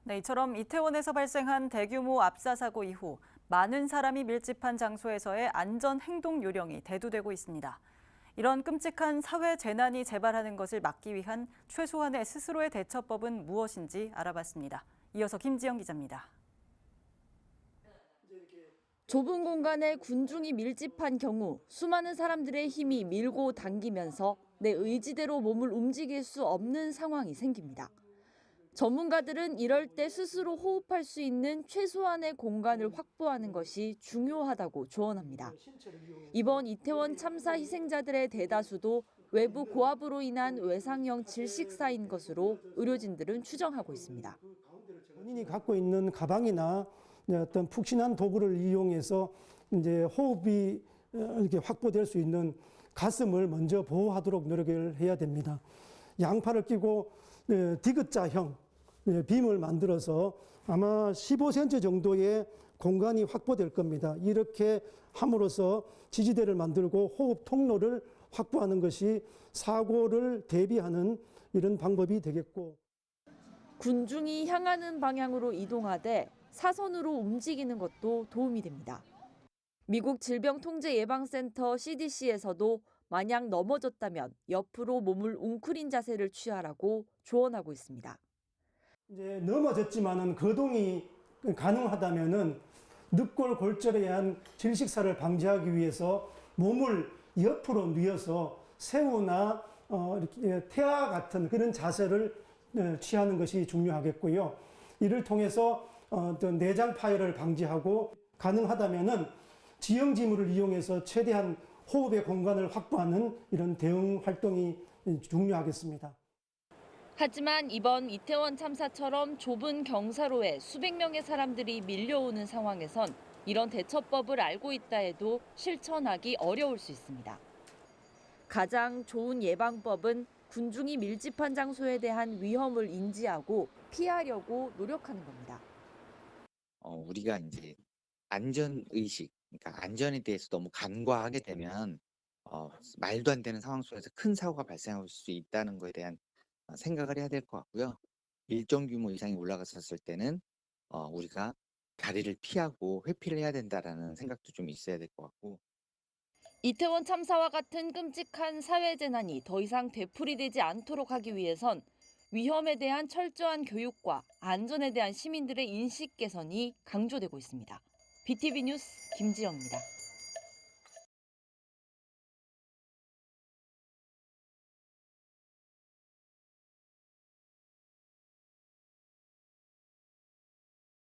네, 이처럼 이태원에서 발생한 대규모 압사 사고 이후 많은 사람이 밀집한 장소에서의 안전 행동 요령이 대두되고 있습니다. 이런 끔찍한 사회 재난이 재발하는 것을 막기 위한 최소한의 스스로의 대처법은 무엇인지 알아봤습니다. 이어서 김지영 기자입니다. 좁은 공간에 군중이 밀집한 경우 수많은 사람들의 힘이 밀고 당기면서 내 의지대로 몸을 움직일 수 없는 상황이 생깁니다. 전문가들은 이럴 때 스스로 호흡할 수 있는 최소한의 공간을 확보하는 것이 중요하다고 조언합니다. 이번 이태원 참사 희생자들의 대다수도 외부 고압으로 인한 외상형 질식사인 것으로 의료진들은 추정하고 있습니다. 본인이 갖고 있는 가방이나 어떤 푹신한 도구를 이용해서 이제 호흡이 이렇게 확보될 수 있는 가슴을 먼저 보호하도록 노력을 해야 됩니다. 양팔을 끼고 디귿자형 빔을 만들어서 아마 15cm 정도의 공간이 확보될 겁니다. 이렇게 함으로써 지지대를 만들고 호흡 통로를 확보하는 것이 사고를 대비하는 이런 방법이 되겠고. 군중이 향하는 방향으로 이동하되 사선으로 움직이는 것도 도움이 됩니다. 미국 질병통제예방센터 CDC에서도 만약 넘어졌다면 옆으로 몸을 웅크린 자세를 취하라고 조언하고 있습니다. 이제 넘어졌지만은 거동이 가능하다면은 늑골 골절에 의한 질식사를 방지하기 위해서 몸을 옆으로 뉘어서 새우나 이렇게 태아 같은 그런 자세를 취하는 것이 중요하겠고요. 이를 통해서 어떤 내장 파열을 방지하고 가능하다면은 지형지물을 이용해서 최대한 호흡의 공간을 확보하는 이런 대응 활동이 중요하겠습니다. 하지만 이번 이태원 참사처럼 좁은 경사로에 수백 명의 사람들이 밀려오는 상황에선 이런 대처법을 알고 있다 해도 실천하기 어려울 수 있습니다. 가장 좋은 예방법은 군중이 밀집한 장소에 대한 위험을 인지하고 피하려고 노력하는 겁니다. 우리가 이제 안전의식, 그러니까 안전에 대해서 너무 간과하게 되면 말도 안 되는 상황 속에서 큰 사고가 발생할 수 있다는 거에 대한 생각을 해야 될 것 같고요. 일정 규모 이상이 올라갔었을 때는 우리가 다리를 피하고 회피를 해야 된다라는 생각도 좀 있어야 될 것 같고. 이태원 참사와 같은 끔찍한 사회 재난이 더 이상 되풀이되지 않도록 하기 위해선 위험에 대한 철저한 교육과 안전에 대한 시민들의 인식 개선이 강조되고 있습니다. BTV 뉴스 김지영입니다.